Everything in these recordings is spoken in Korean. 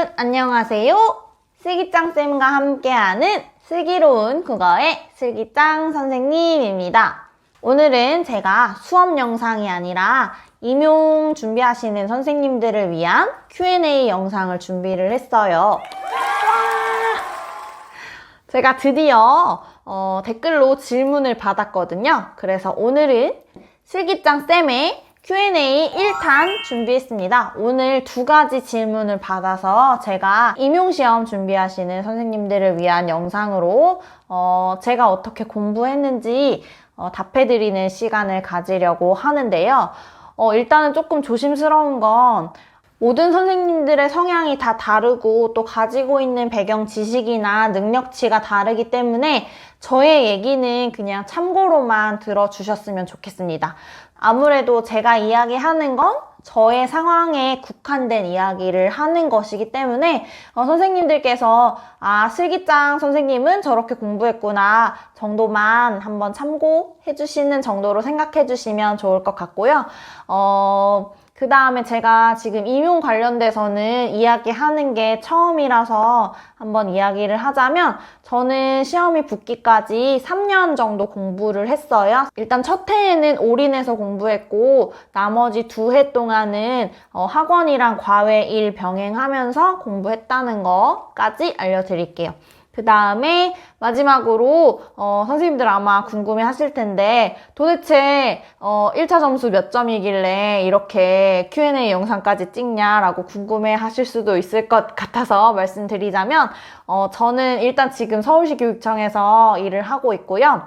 여러분 안녕하세요. 슬기짱쌤과 함께하는 슬기로운 국어의 슬기짱 선생님입니다. 오늘은 제가 수업 영상이 아니라 임용 준비하시는 선생님들을 위한 Q&A 영상을 준비를 했어요. 제가 드디어 댓글로 질문을 받았거든요. 그래서 오늘은 슬기짱쌤의 Q&A 1탄 준비했습니다. 오늘 2가지 질문을 받아서 제가 임용시험 준비하시는 선생님들을 위한 영상으로 제가 어떻게 공부했는지 답해드리는 시간을 가지려고 하는데요. 일단은 조금 조심스러운 건 모든 선생님들의 성향이 다 다르고 또 가지고 있는 배경 지식이나 능력치가 다르기 때문에 저의 얘기는 그냥 참고로만 들어주셨으면 좋겠습니다. 아무래도 제가 이야기하는 건 저의 상황에 국한된 이야기를 하는 것이기 때문에 선생님들께서 슬기짱 선생님은 저렇게 공부했구나 정도만 한번 참고해 주시는 정도로 생각해 주시면 좋을 것 같고요. 그 다음에 제가 지금 임용 관련돼서는 이야기하는 게 처음이라서 한번 이야기를 하자면 저는 시험이 붙기까지 3년 정도 공부를 했어요. 일단 첫 해에는 올인해서 공부했고 나머지 2해 동안은 학원이랑 과외 일 병행하면서 공부했다는 거까지 알려드릴게요. 그 다음에 마지막으로 선생님들 아마 궁금해 하실 텐데 도대체 1차 점수 몇 점이길래 이렇게 Q&A 영상까지 찍냐라고 궁금해 하실 수도 있을 것 같아서 말씀드리자면 저는 일단 지금 서울시 교육청에서 일을 하고 있고요.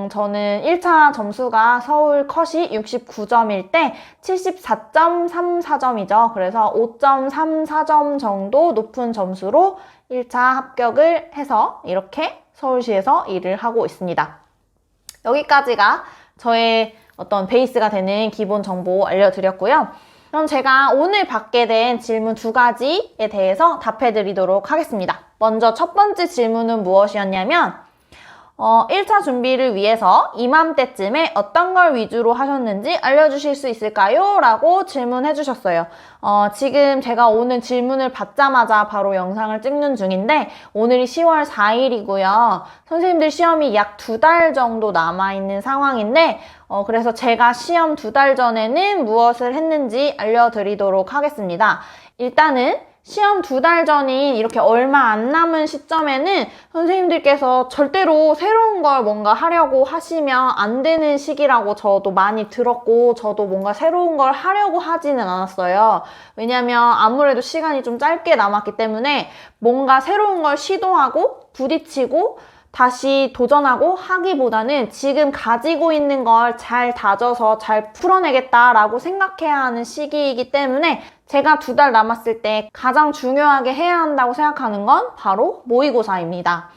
저는 1차 점수가 서울 컷이 69점일 때 74.34점이죠. 그래서 5.34점 정도 높은 점수로 1차 합격을 해서 이렇게 서울시에서 일을 하고 있습니다. 여기까지가 저의 어떤 베이스가 되는 기본 정보 알려드렸고요. 그럼 제가 오늘 받게 된 질문 2가지에 대해서 답해드리도록 하겠습니다. 먼저 첫 번째 질문은 무엇이었냐면 1차 준비를 위해서 이맘때쯤에 어떤 걸 위주로 하셨는지 알려주실 수 있을까요? 라고 질문해 주셨어요. 지금 제가 오늘 질문을 받자마자 바로 영상을 찍는 중인데 오늘이 10월 4일이고요. 선생님들 시험이 약 2달 정도 남아있는 상황인데 그래서 제가 시험 2달 전에는 무엇을 했는지 알려드리도록 하겠습니다. 일단은 시험 2달 전인 이렇게 얼마 안 남은 시점에는 선생님들께서 절대로 새로운 걸 뭔가 하려고 하시면 안 되는 시기라고 저도 많이 들었고 저도 뭔가 새로운 걸 하려고 하지는 않았어요. 왜냐면 아무래도 시간이 좀 짧게 남았기 때문에 뭔가 새로운 걸 시도하고 부딪히고 다시 도전하고 하기보다는 지금 가지고 있는 걸 잘 다져서 잘 풀어내겠다라고 생각해야 하는 시기이기 때문에 제가 2달 남았을 때 가장 중요하게 해야 한다고 생각하는 건 바로 모의고사입니다.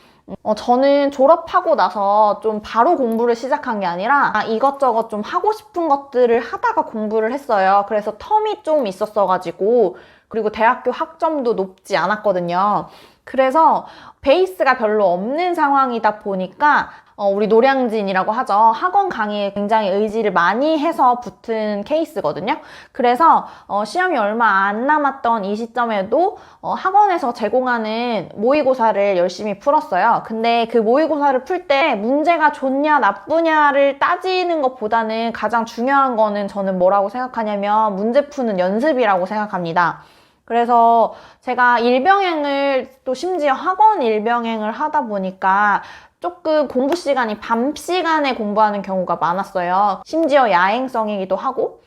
저는 졸업하고 나서 좀 바로 공부를 시작한 게 아니라 이것저것 좀 하고 싶은 것들을 하다가 공부를 했어요. 그래서 텀이 좀 있었어가지고 그리고 대학교 학점도 높지 않았거든요. 그래서 베이스가 별로 없는 상황이다 보니까 우리 노량진이라고 하죠. 학원 강의에 굉장히 의지를 많이 해서 붙은 케이스거든요. 그래서 시험이 얼마 안 남았던 이 시점에도 학원에서 제공하는 모의고사를 열심히 풀었어요. 근데 그 모의고사를 풀 때 문제가 좋냐 나쁘냐를 따지는 것보다는 가장 중요한 거는 저는 뭐라고 생각하냐면 문제 푸는 연습이라고 생각합니다. 그래서 제가 일병행을 또 심지어 학원 일병행을 하다 보니까 조금 공부 시간이 밤 시간에 공부하는 경우가 많았어요. 심지어 야행성이기도 하고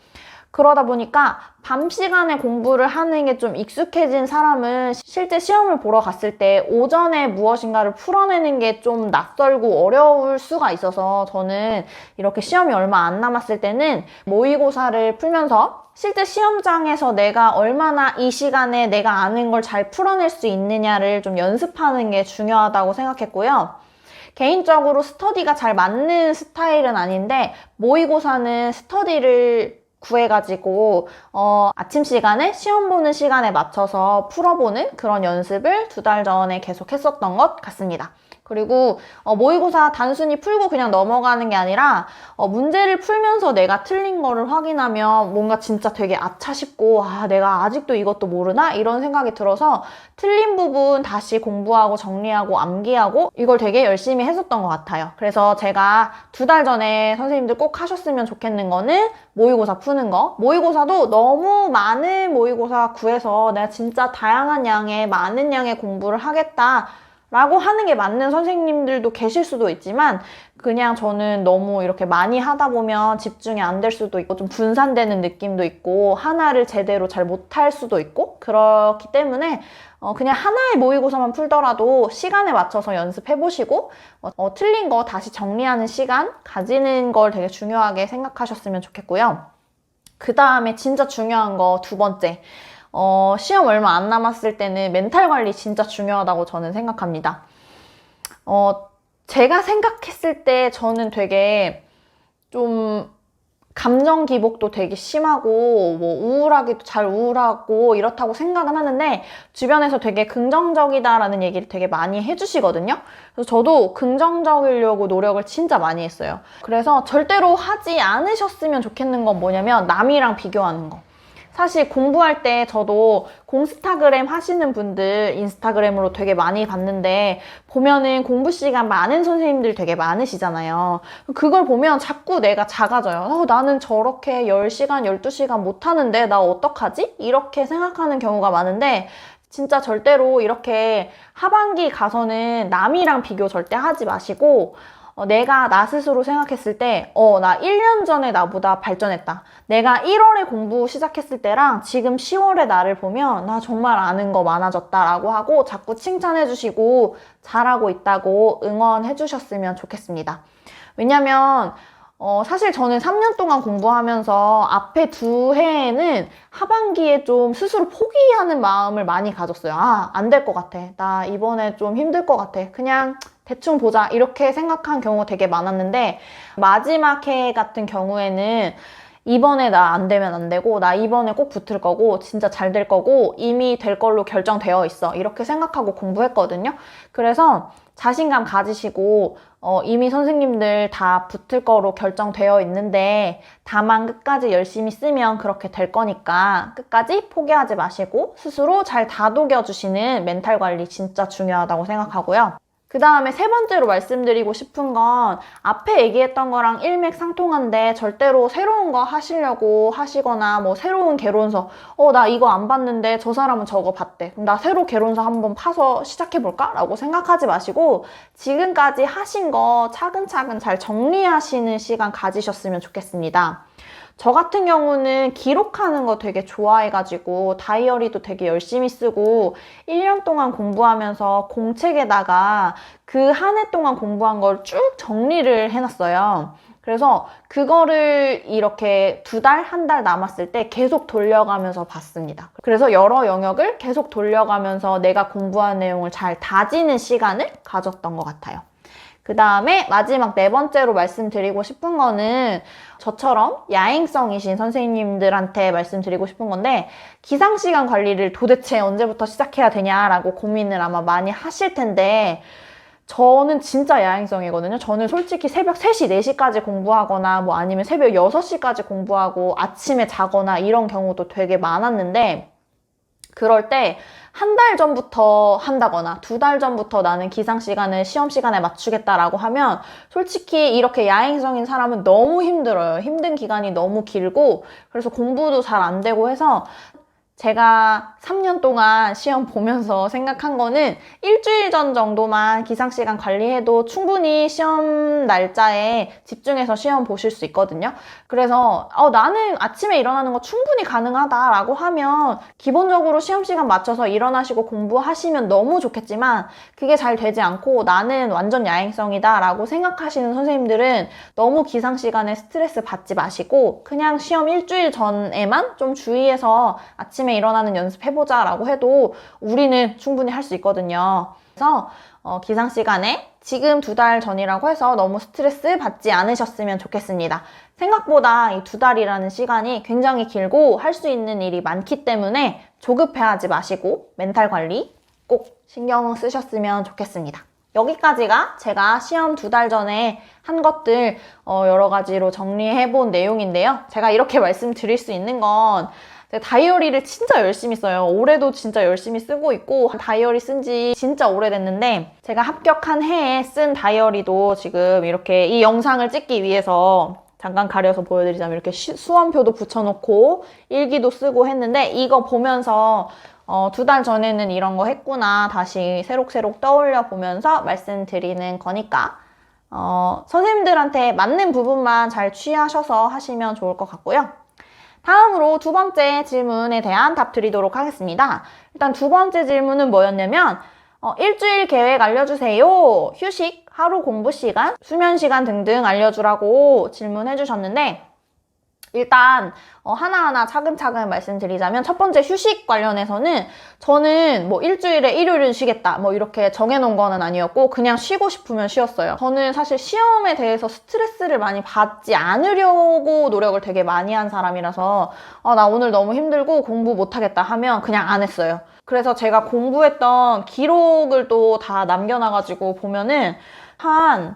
그러다 보니까 밤 시간에 공부를 하는 게 좀 익숙해진 사람은 실제 시험을 보러 갔을 때 오전에 무엇인가를 풀어내는 게 좀 낯설고 어려울 수가 있어서 저는 이렇게 시험이 얼마 안 남았을 때는 모의고사를 풀면서 실제 시험장에서 내가 얼마나 이 시간에 내가 아는 걸 잘 풀어낼 수 있느냐를 좀 연습하는 게 중요하다고 생각했고요. 개인적으로 스터디가 잘 맞는 스타일은 아닌데 모의고사는 스터디를 구해가지고 아침 시간에 시험 보는 시간에 맞춰서 풀어보는 그런 연습을 2달 전에 계속 했었던 것 같습니다. 그리고 모의고사 단순히 풀고 그냥 넘어가는 게 아니라 문제를 풀면서 내가 틀린 거를 확인하면 뭔가 진짜 되게 아차 싶고 내가 아직도 이것도 모르나? 이런 생각이 들어서 틀린 부분 다시 공부하고 정리하고 암기하고 이걸 되게 열심히 했었던 것 같아요. 그래서 제가 2달 전에 선생님들 꼭 하셨으면 좋겠는 거는 모의고사 푸는 거. 모의고사도 너무 많은 모의고사 구해서 내가 진짜 다양한 양의 많은 양의 공부를 하겠다 라고 하는 게 맞는 선생님들도 계실 수도 있지만 그냥 저는 너무 이렇게 많이 하다 보면 집중이 안 될 수도 있고 좀 분산되는 느낌도 있고 하나를 제대로 잘 못할 수도 있고 그렇기 때문에 그냥 하나의 모의고사만 풀더라도 시간에 맞춰서 연습해보시고 틀린 거 다시 정리하는 시간 가지는 걸 되게 중요하게 생각하셨으면 좋겠고요. 그 다음에 진짜 중요한 거 2번째. 시험 얼마 안 남았을 때는 멘탈 관리 진짜 중요하다고 저는 생각합니다. 제가 생각했을 때 저는 되게 좀 감정 기복도 되게 심하고 뭐 우울하기도 잘 우울하고 이렇다고 생각은 하는데 주변에서 되게 긍정적이다라는 얘기를 되게 많이 해주시거든요. 그래서 저도 긍정적이려고 노력을 진짜 많이 했어요. 그래서 절대로 하지 않으셨으면 좋겠는 건 뭐냐면 남이랑 비교하는 거. 사실 공부할 때 저도 공스타그램 하시는 분들 인스타그램으로 되게 많이 봤는데 보면은 공부 시간 많은 선생님들 되게 많으시잖아요. 그걸 보면 자꾸 내가 작아져요. 나는 저렇게 10시간, 12시간 못하는데 나 어떡하지? 이렇게 생각하는 경우가 많은데 진짜 절대로 이렇게 하반기 가서는 남이랑 비교 절대 하지 마시고 내가 나 스스로 생각했을 때 나 1년 전에 나보다 발전했다. 내가 1월에 공부 시작했을 때랑 지금 10월에 나를 보면 나 정말 아는 거 많아졌다라고 하고 자꾸 칭찬해 주시고 잘하고 있다고 응원해 주셨으면 좋겠습니다. 왜냐면 사실 저는 3년 동안 공부하면서 앞에 2해에는 하반기에 좀 스스로 포기하는 마음을 많이 가졌어요. 안 될 것 같아. 나 이번에 좀 힘들 것 같아. 그냥 대충 보자 이렇게 생각한 경우가 되게 많았는데 마지막 해 같은 경우에는 이번에 나 안 되면 안 되고 나 이번에 꼭 붙을 거고 진짜 잘 될 거고 이미 될 걸로 결정되어 있어 이렇게 생각하고 공부했거든요. 그래서 자신감 가지시고 이미 선생님들 다 붙을 거로 결정되어 있는데 다만 끝까지 열심히 쓰면 그렇게 될 거니까 끝까지 포기하지 마시고 스스로 잘 다독여 주시는 멘탈 관리 진짜 중요하다고 생각하고요. 그 다음에 3번째로 말씀드리고 싶은 건 앞에 얘기했던 거랑 일맥상통한데 절대로 새로운 거 하시려고 하시거나 뭐 새로운 개론서 나 이거 안 봤는데 저 사람은 저거 봤대. 그럼 나 새로 개론서 한번 파서 시작해볼까? 라고 생각하지 마시고 지금까지 하신 거 차근차근 잘 정리하시는 시간 가지셨으면 좋겠습니다. 저 같은 경우는 기록하는 거 되게 좋아해가지고 다이어리도 되게 열심히 쓰고 1년 동안 공부하면서 공책에다가 그 한 해 동안 공부한 걸 쭉 정리를 해놨어요. 그래서 그거를 이렇게 2달, 1달 남았을 때 계속 돌려가면서 봤습니다. 그래서 여러 영역을 계속 돌려가면서 내가 공부한 내용을 잘 다지는 시간을 가졌던 것 같아요. 그 다음에 마지막 4번째로 말씀드리고 싶은 거는 저처럼 야행성이신 선생님들한테 말씀드리고 싶은 건데 기상시간 관리를 도대체 언제부터 시작해야 되냐라고 고민을 아마 많이 하실 텐데 저는 진짜 야행성이거든요. 저는 솔직히 새벽 3시, 4시까지 공부하거나 뭐 아니면 새벽 6시까지 공부하고 아침에 자거나 이런 경우도 되게 많았는데 그럴 때 1달 전부터 한다거나 2달 전부터 나는 기상시간을 시험시간에 맞추겠다라고 하면 솔직히 이렇게 야행성인 사람은 너무 힘들어요. 힘든 기간이 너무 길고 그래서 공부도 잘 안 되고 해서 제가 3년 동안 시험 보면서 생각한 거는 일주일 전 정도만 기상시간 관리해도 충분히 시험 날짜에 집중해서 시험 보실 수 있거든요. 그래서 나는 아침에 일어나는 거 충분히 가능하다라고 하면 기본적으로 시험시간 맞춰서 일어나시고 공부하시면 너무 좋겠지만 그게 잘 되지 않고 나는 완전 야행성이다 라고 생각하시는 선생님들은 너무 기상시간에 스트레스 받지 마시고 그냥 시험 일주일 전에만 좀 주의해서 아침에 일어나는 연습해보자 라고 해도 우리는 충분히 할 수 있거든요. 그래서 기상시간에 지금 2달 전이라고 해서 너무 스트레스 받지 않으셨으면 좋겠습니다. 생각보다 이 2달이라는 시간이 굉장히 길고 할 수 있는 일이 많기 때문에 조급해하지 마시고 멘탈 관리 꼭 신경 쓰셨으면 좋겠습니다. 여기까지가 제가 시험 2달 전에 한 것들 여러 가지로 정리해 본 내용인데요. 제가 이렇게 말씀드릴 수 있는 건 다이어리를 진짜 열심히 써요. 올해도 진짜 열심히 쓰고 있고 다이어리 쓴 지 진짜 오래됐는데 제가 합격한 해에 쓴 다이어리도 지금 이렇게 이 영상을 찍기 위해서 잠깐 가려서 보여드리자면 이렇게 수험표도 붙여놓고 일기도 쓰고 했는데 이거 보면서 2달 전에는 이런 거 했구나 다시 새록새록 떠올려 보면서 말씀드리는 거니까 선생님들한테 맞는 부분만 잘 취하셔서 하시면 좋을 것 같고요. 다음으로 2번째 질문에 대한 답 드리도록 하겠습니다. 일단 2번째 질문은 뭐였냐면 일주일 계획 알려주세요. 휴식, 하루 공부 시간, 수면 시간 등등 알려주라고 질문해 주셨는데 일단 하나하나 차근차근 말씀드리자면 첫 번째 휴식 관련해서는 저는 뭐 일주일에 일요일은 쉬겠다 뭐 이렇게 정해놓은 거는 아니었고 그냥 쉬고 싶으면 쉬었어요. 저는 사실 시험에 대해서 스트레스를 많이 받지 않으려고 노력을 되게 많이 한 사람이라서 나 오늘 너무 힘들고 공부 못하겠다 하면 그냥 안 했어요. 그래서 제가 공부했던 기록을 또 다 남겨놔가지고 보면은 한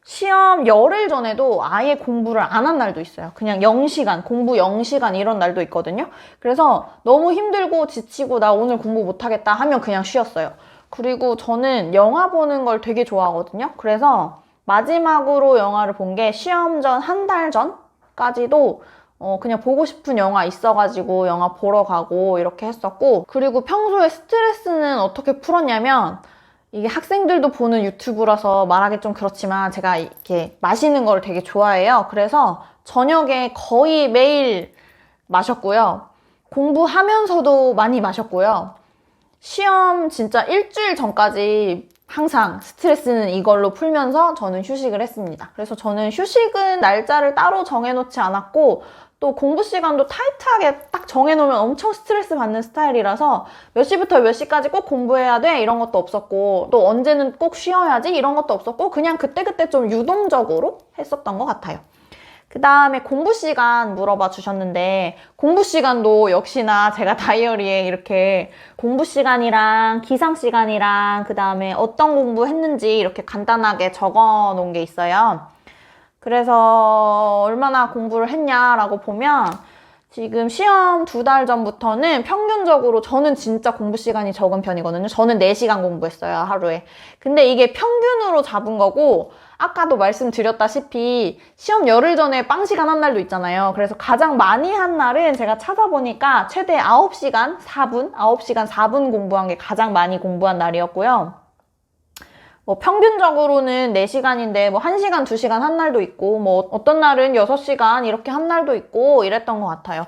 시험 열흘 전에도 아예 공부를 안 한 날도 있어요. 그냥 0시간, 공부 0시간 이런 날도 있거든요. 그래서 너무 힘들고 지치고 나 오늘 공부 못하겠다 하면 그냥 쉬었어요. 그리고 저는 영화 보는 걸 되게 좋아하거든요. 그래서 마지막으로 영화를 본 게 시험 전 한 달 전까지도 그냥 보고 싶은 영화 있어가지고 영화 보러 가고 이렇게 했었고 그리고 평소에 스트레스는 어떻게 풀었냐면 이게 학생들도 보는 유튜브라서 말하기 좀 그렇지만 제가 이렇게 마시는 걸 되게 좋아해요. 그래서 저녁에 거의 매일 마셨고요. 공부하면서도 많이 마셨고요. 시험 진짜 일주일 전까지 항상 스트레스는 이걸로 풀면서 저는 휴식을 했습니다. 그래서 저는 휴식은 날짜를 따로 정해놓지 않았고 또 공부 시간도 타이트하게 딱 정해놓으면 엄청 스트레스 받는 스타일이라서 몇 시부터 몇 시까지 꼭 공부해야 돼 이런 것도 없었고 또 언제는 꼭 쉬어야지 이런 것도 없었고 그냥 그때그때 좀 유동적으로 했었던 것 같아요. 그 다음에 공부 시간 물어봐 주셨는데 공부 시간도 역시나 제가 다이어리에 이렇게 공부 시간이랑 기상 시간이랑 그 다음에 어떤 공부 했는지 이렇게 간단하게 적어 놓은 게 있어요. 그래서 얼마나 공부를 했냐라고 보면 지금 시험 2달 전부터는 평균적으로 저는 진짜 공부 시간이 적은 편이거든요. 저는 4시간 공부했어요, 하루에. 근데 이게 평균으로 잡은 거고 아까도 말씀드렸다시피 시험 열흘 전에 빵 시간 한 날도 있잖아요. 그래서 가장 많이 한 날은 제가 찾아보니까 최대 9시간 4분 공부한 게 가장 많이 공부한 날이었고요. 뭐 평균적으로는 4시간인데 뭐 1시간, 2시간 한 날도 있고 뭐 어떤 날은 6시간 이렇게 한 날도 있고 이랬던 것 같아요.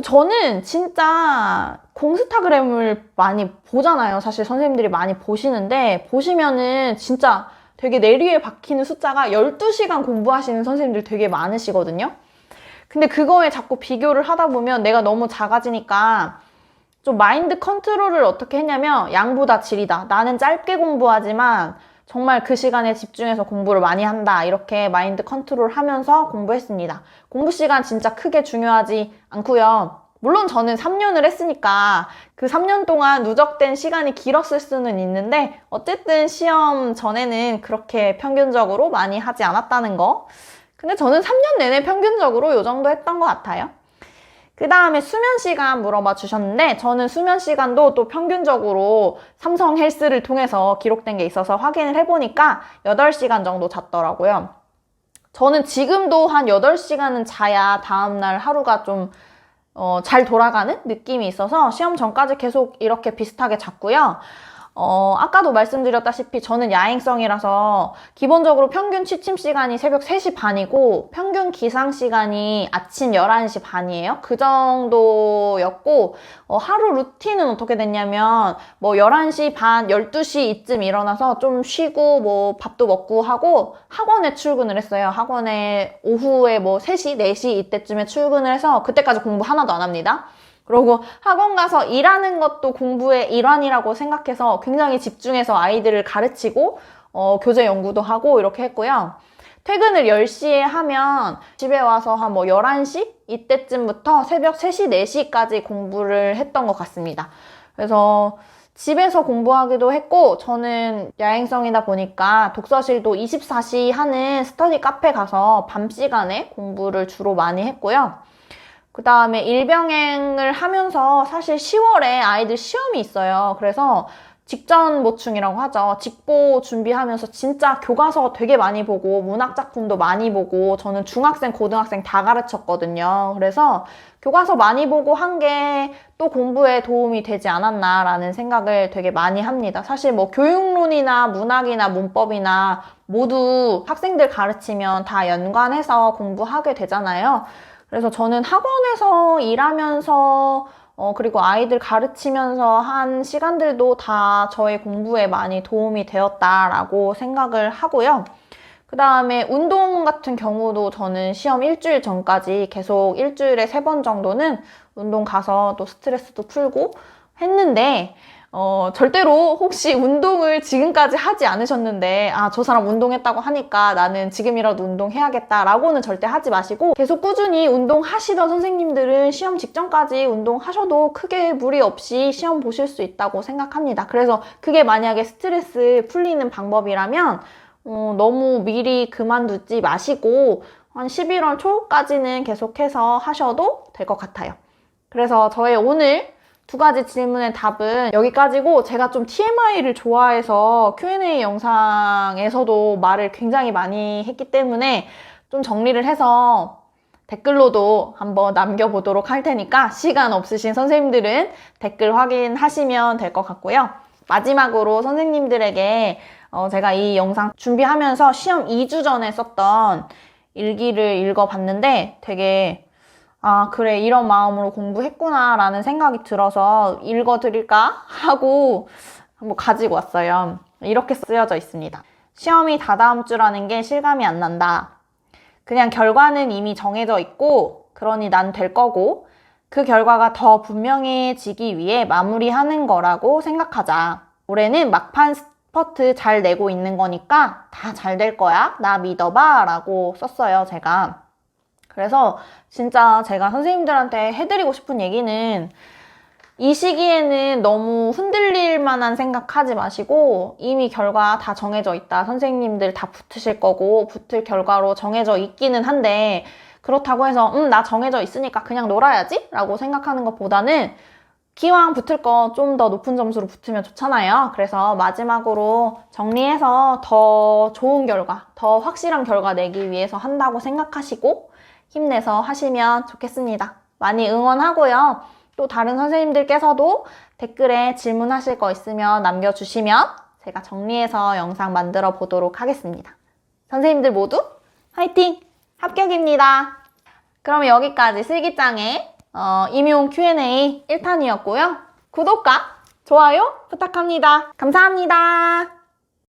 저는 진짜 공스타그램을 많이 보잖아요. 사실 선생님들이 많이 보시는데 보시면은 진짜 되게 내리에 박히는 숫자가 12시간 공부하시는 선생님들 되게 많으시거든요. 근데 그거에 자꾸 비교를 하다 보면 내가 너무 작아지니까 좀 마인드 컨트롤을 어떻게 했냐면 양보다 질이다. 나는 짧게 공부하지만 정말 그 시간에 집중해서 공부를 많이 한다. 이렇게 마인드 컨트롤 하면서 공부했습니다. 공부 시간 진짜 크게 중요하지 않고요. 물론 저는 3년을 했으니까 그 3년 동안 누적된 시간이 길었을 수는 있는데 어쨌든 시험 전에는 그렇게 평균적으로 많이 하지 않았다는 거. 근데 저는 3년 내내 평균적으로 이 정도 했던 것 같아요. 그 다음에 수면 시간 물어봐 주셨는데 저는 수면 시간도 또 평균적으로 삼성 헬스를 통해서 기록된 게 있어서 확인을 해보니까 8시간 정도 잤더라고요. 저는 지금도 한 8시간은 자야 다음날 하루가 좀 잘 돌아가는 느낌이 있어서 시험 전까지 계속 이렇게 비슷하게 잤고요. 아까도 말씀드렸다시피 저는 야행성이라서 기본적으로 평균 취침 시간이 새벽 3시 반이고 평균 기상 시간이 아침 11시 반이에요. 그 정도였고 하루 루틴은 어떻게 됐냐면 뭐 11시 반, 12시 이쯤 일어나서 좀 쉬고 뭐 밥도 먹고 하고 학원에 출근을 했어요. 학원에 오후에 뭐 3시, 4시 이때쯤에 출근을 해서 그때까지 공부 하나도 안 합니다. 그리고 학원 가서 일하는 것도 공부의 일환이라고 생각해서 굉장히 집중해서 아이들을 가르치고 교재 연구도 하고 이렇게 했고요. 퇴근을 10시에 하면 집에 와서 한 뭐 11시? 이때쯤부터 새벽 3시, 4시까지 공부를 했던 것 같습니다. 그래서 집에서 공부하기도 했고, 저는 야행성이다 보니까 독서실도 24시 하는 스터디 카페 가서 밤 시간에 공부를 주로 많이 했고요. 그 다음에 일병행을 하면서 사실 10월에 아이들 시험이 있어요. 그래서 직전 보충이라고 하죠. 직보 준비하면서 진짜 교과서 되게 많이 보고 문학작품도 많이 보고 저는 중학생, 고등학생 다 가르쳤거든요. 그래서 교과서 많이 보고 한 게 또 공부에 도움이 되지 않았나라는 생각을 되게 많이 합니다. 사실 뭐 교육론이나 문학이나 문법이나 모두 학생들 가르치면 다 연관해서 공부하게 되잖아요. 그래서 저는 학원에서 일하면서 그리고 아이들 가르치면서 한 시간들도 다 저의 공부에 많이 도움이 되었다라고 생각을 하고요. 그 다음에 운동 같은 경우도 저는 시험 일주일 전까지 계속 일주일에 3번 정도는 운동 가서 또 스트레스도 풀고 했는데 절대로 혹시 운동을 지금까지 하지 않으셨는데 저 사람 운동했다고 하니까 나는 지금이라도 운동해야겠다라고는 절대 하지 마시고 계속 꾸준히 운동하시던 선생님들은 시험 직전까지 운동하셔도 크게 무리 없이 시험 보실 수 있다고 생각합니다. 그래서 그게 만약에 스트레스 풀리는 방법이라면 너무 미리 그만두지 마시고 한 11월 초까지는 계속해서 하셔도 될 것 같아요. 그래서 저의 오늘 2가지 질문의 답은 여기까지고, 제가 좀 TMI를 좋아해서 Q&A 영상에서도 말을 굉장히 많이 했기 때문에 좀 정리를 해서 댓글로도 한번 남겨보도록 할 테니까 시간 없으신 선생님들은 댓글 확인하시면 될 것 같고요. 마지막으로 선생님들에게 제가 이 영상 준비하면서 시험 2주 전에 썼던 일기를 읽어봤는데 되게 그래, 이런 마음으로 공부했구나 라는 생각이 들어서 읽어드릴까 하고 한번 가지고 왔어요. 이렇게 쓰여져 있습니다. 시험이 다다음 주라는 게 실감이 안 난다. 그냥 결과는 이미 정해져 있고 그러니 난 될 거고 그 결과가 더 분명해지기 위해 마무리하는 거라고 생각하자. 올해는 막판 스퍼트 잘 내고 있는 거니까 다 잘 될 거야. 나 믿어봐 라고 썼어요, 제가. 그래서 진짜 제가 선생님들한테 해드리고 싶은 얘기는 이 시기에는 너무 흔들릴 만한 생각하지 마시고 이미 결과 다 정해져 있다. 선생님들 다 붙으실 거고 붙을 결과로 정해져 있기는 한데 그렇다고 해서 나 정해져 있으니까 그냥 놀아야지? 라고 생각하는 것보다는 기왕 붙을 거 좀 더 높은 점수로 붙으면 좋잖아요. 그래서 마지막으로 정리해서 더 좋은 결과, 더 확실한 결과 내기 위해서 한다고 생각하시고 힘내서 하시면 좋겠습니다. 많이 응원하고요. 또 다른 선생님들께서도 댓글에 질문하실 거 있으면 남겨주시면 제가 정리해서 영상 만들어 보도록 하겠습니다. 선생님들 모두 화이팅! 합격입니다. 그럼 여기까지 슬기짱의 임용 Q&A 1탄이었고요. 구독과 좋아요 부탁합니다. 감사합니다.